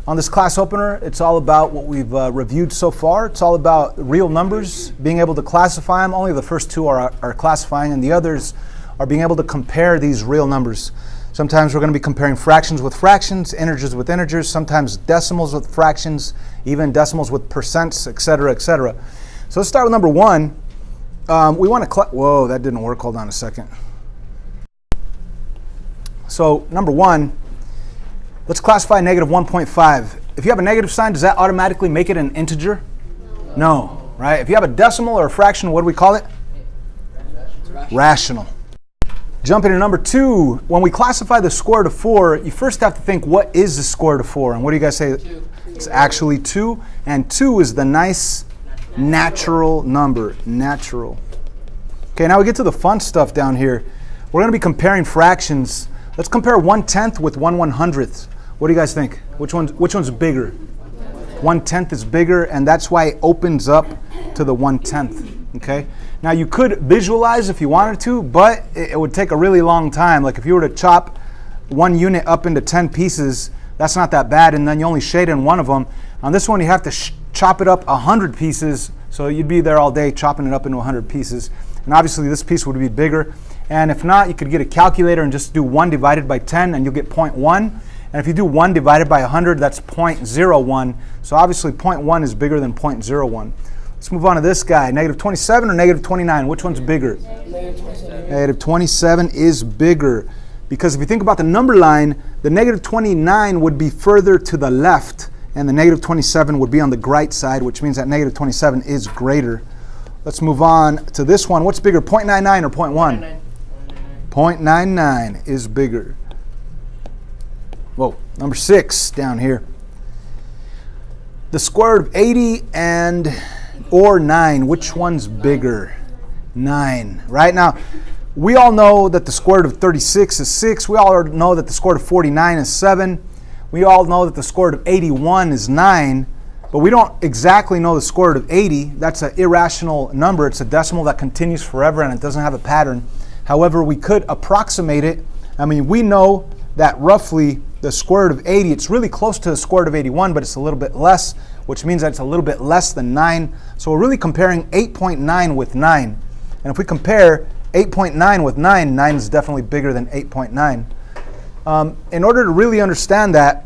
On this class opener, it's all about what we've reviewed so far. It's all about real numbers, being able to classify them. Only the first two are classifying, and the others are being able to compare these real numbers. Sometimes we're going to be comparing fractions with fractions, integers with integers, sometimes decimals with fractions, even decimals with percents, etc., etc. So let's start with number one. We want to, whoa, that didn't work. Hold on a second. So number one, let's classify negative 1.5. If you have a negative sign, does that automatically make it an integer? No, right? If you have a decimal or a fraction, what do we call it? Rational. Jumping to number two, when we classify the square root of 4, you first have to think, what is the square root of 4? And what do you guys say? 2. It's actually 2, and 2 is the nice natural number, natural. Okay, now we get to the fun stuff down here. We're going to be comparing fractions. Let's compare 1/10 with 1/100th. What do you guys think? Which one's bigger? 1/10 is bigger, and that's why it opens up to the 1/10. Okay. Now you could visualize if you wanted to, but it would take a really long time. Like if you were to chop one unit up into 10 pieces, that's not that bad, and then you only shade in one of them. On this one, you have to chop it up 100 pieces, so you'd be there all day chopping it up into 100 pieces. And obviously this piece would be bigger. And if not, you could get a calculator and just do 1 divided by 10, and you'll get 0.1. And if you do 1 divided by 100, that's 0.01. So obviously 0.1 is bigger than 0.01. Let's move on to this guy. Negative 27 or negative 29? Which one's bigger? Negative 27. Negative 27 is bigger. Because if you think about the number line, the negative 29 would be further to the left, and the negative 27 would be on the right side, which means that negative 27 is greater. Let's move on to this one. What's bigger, 0.99 or 0.1? 0.99 is bigger. Whoa, number 6 down here. The square root of 80 or 9, which one's bigger? 9, right? Now, we all know that the square root of 36 is 6. We all know that the square root of 49 is 7. We all know that the square root of 81 is 9. But we don't exactly know the square root of 80. That's an irrational number. It's a decimal that continues forever, and it doesn't have a pattern. However, we could approximate it. I mean, we know that roughly the square root of 80, it's really close to the square root of 81, but it's a little bit less, which means that it's a little bit less than 9. So we're really comparing 8.9 with 9. And if we compare 8.9 with 9, 9 is definitely bigger than 8.9. In order to really understand that,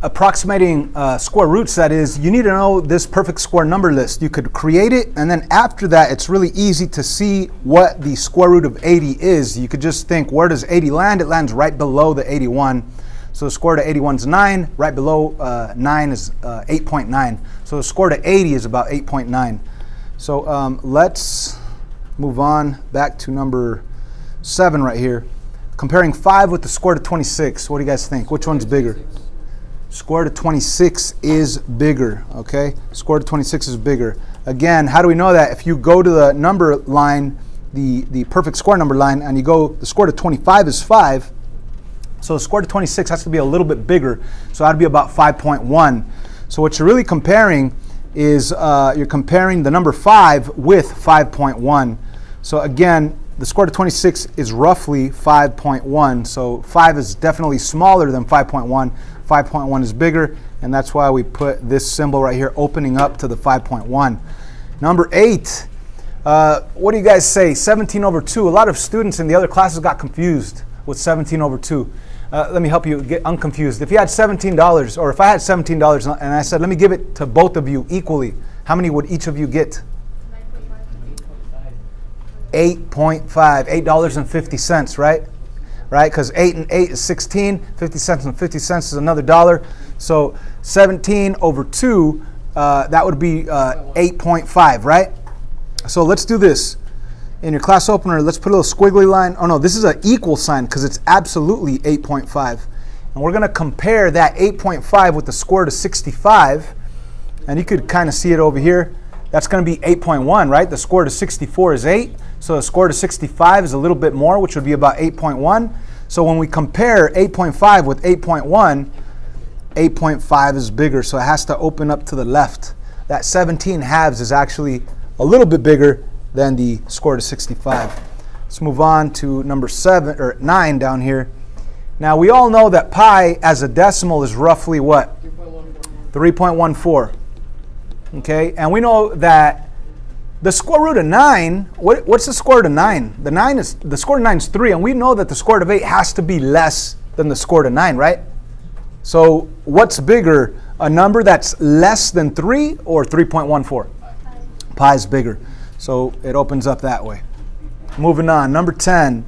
approximating square roots, that is, you need to know this perfect square number list. You could create it, and then after that, it's really easy to see what the square root of 80 is. You could just think, where does 80 land? It lands right below the 81. So the square root of 81 is 9. Right below 9 is 8.9. So the square root of 80 is about 8.9. So let's move on back to number 7 right here. Comparing 5 with the square root of 26. What do you guys think? Which one's bigger? Square root of 26 is bigger, okay? Square root of 26 is bigger. Again, how do we know that? If you go to the number line, the perfect square number line, and you go, the square root of 25 is 5, so the square root of 26 has to be a little bit bigger, so that'd be about 5.1. So what you're really comparing is, you're comparing the number 5 with 5.1. So again, the square root of 26 is roughly 5.1, so 5 is definitely smaller than 5.1. 5.1 is bigger, and that's why we put this symbol right here opening up to the 5.1. Number 8, what do you guys say? 17 over 2. A lot of students in the other classes got confused with 17 over 2. Let me help you get unconfused. If you had $17, or if I had $17 and I said, let me give it to both of you equally, how many would each of you get? 8.5, $8.50, right? Right, because 8 and 8 is 16, 50 cents and 50 cents is another dollar. So 17 over 2, that would be 8.5, right? So let's do this. In your class opener, let's put a little squiggly line. Oh no, this is an equal sign because it's absolutely 8.5. And we're going to compare that 8.5 with the square root of 65. And you could kind of see it over here. That's going to be 8.1, right? The square root of 64 is 8. So the square root of 65 is a little bit more, which would be about 8.1. So when we compare 8.5 with 8.1, 8.5 is bigger, so it has to open up to the left. That 17 halves is actually a little bit bigger than the square root of 65. Let's move on to number 9 down here. Now, we all know that pi as a decimal is roughly what? 3.14. Okay, and we know that the square root of 9, what's the square root of 9? The square root of 9 is 3, and we know that the square root of 8 has to be less than the square root of 9, right? So what's bigger, a number that's less than 3 or 3.14? Pi is bigger. So it opens up that way. Moving on, number 10.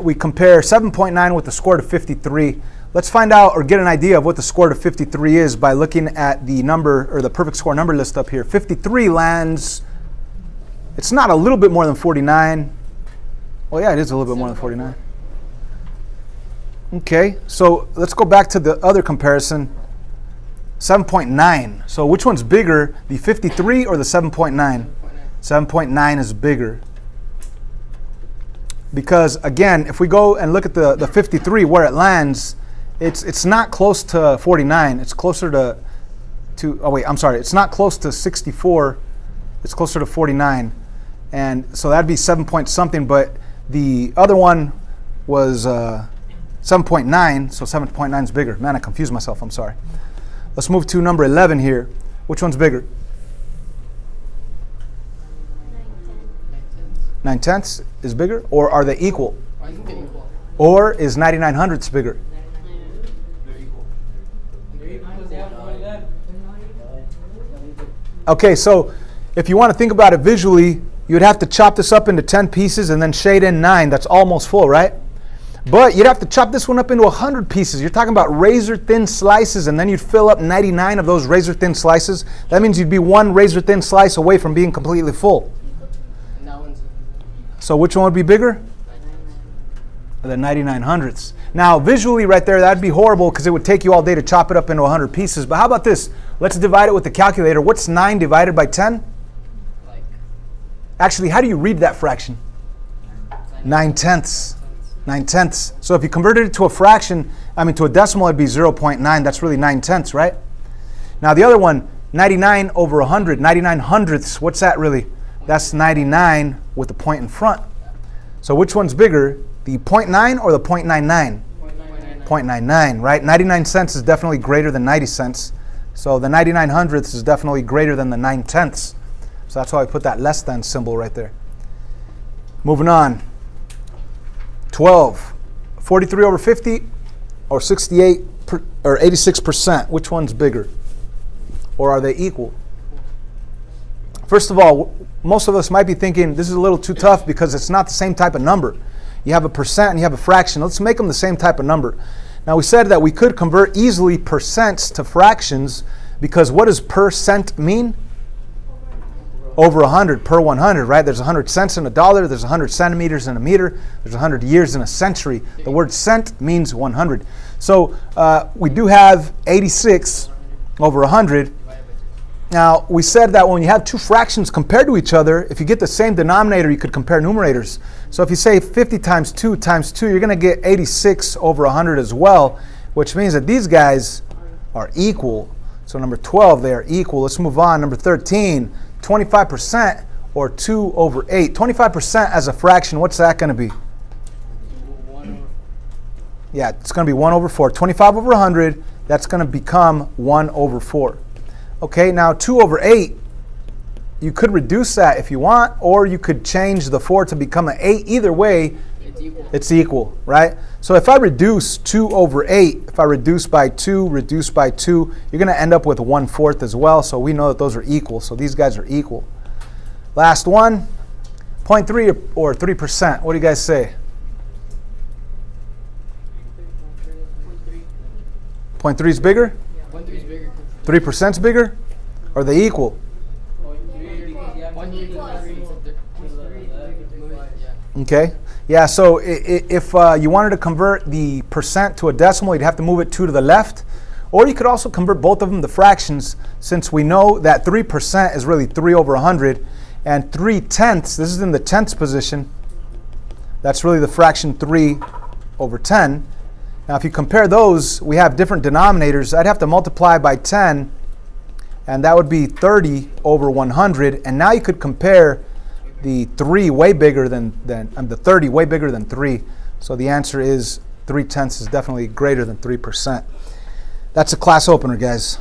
We compare 7.9 with the square root of 53. Let's find out or get an idea of what the square root of 53 is by looking at the number or the perfect square number list up here. 53 lands, it's not a little bit more than 49. Well, yeah, it is a little bit more than 49. Okay, so let's go back to the other comparison. 7.9. So which one's bigger, the 53 or the 7.9? 7.9 is bigger. Because again, if we go and look at the 53 where it lands, it's not close to 49. It's closer to it's not close to 64. It's closer to 49. And so that'd be 7 point something, but the other one was 7.9, so 7.9 is bigger. Man, I confused myself, I'm sorry. Let's move to number 11 here. Which one's bigger? 9/10 is bigger, or are they equal? I think they're equal. Or is 99/100 bigger? They're equal. Okay, so if you want to think about it visually, you'd have to chop this up into 10 pieces and then shade in 9. That's almost full, right? But you'd have to chop this one up into 100 pieces. You're talking about razor thin slices, and then you'd fill up 99 of those razor thin slices. That means you'd be one razor thin slice away from being completely full. So which one would be bigger? The 99/100. Now, visually right there, that'd be horrible because it would take you all day to chop it up into 100 pieces. But how about this? Let's divide it with the calculator. What's 9 divided by 10? Actually, how do you read that fraction? 9/10. 9/10. So if you converted it to a fraction, to a decimal, it'd be 0.9. That's really 9/10, right? Now the other one, 99 over 100, 99/100. What's that really? That's 99 with a point in front. So which one's bigger, the 0.9 or the 0.99? 0.99, right? 99 cents is definitely greater than 90 cents. So the 99/100 is definitely greater than the 9/10. So that's why I put that less than symbol right there. Moving on. 12. 43 over 50 or 68 or 86%. Which one's bigger? Or are they equal? First of all, most of us might be thinking this is a little too tough because it's not the same type of number. You have a percent and you have a fraction. Let's make them the same type of number. Now we said that we could convert easily percents to fractions because what does percent mean? Over 100, per 100, right? There's 100 cents in a dollar, there's 100 centimeters in a meter, there's 100 years in a century. The word cent means 100. So we do have 86 over 100. Now, we said that when you have two fractions compared to each other, if you get the same denominator, you could compare numerators. So if you say 50 times 2 times 2, you're going to get 86 over 100 as well, which means that these guys are equal. So number 12, they are equal. Let's move on. Number 13, 25% or 2 over 8. 25% as a fraction, what's that going to be? Yeah, it's going to be 1 over 4. 25 over 100, that's going to become 1 over 4. Okay, now 2 over 8, you could reduce that if you want, or you could change the 4 to become an 8. Either way, it's equal, right? So if I reduce 2 over 8, if I reduce by 2, you're going to end up with 1/4 as well. So we know that those are equal. So these guys are equal. Last one, 0.3 or 3%. What do you guys say? 0.3 is bigger? 0.3 is bigger. 3% is bigger? Are they equal? Okay. Yeah, so if you wanted to convert the percent to a decimal, you'd have to move it 2 to the left. Or you could also convert both of them to fractions, since we know that 3% is really 3 over 100. And 3/10, this is in the tenths position. That's really the fraction 3 over 10. Now, if you compare those, we have different denominators. I'd have to multiply by 10, and that would be 30 over 100. And now you could compare the 3 way bigger than the 30 way bigger than 3. So the answer is 3/10 is definitely greater than 3%. That's a class opener, guys.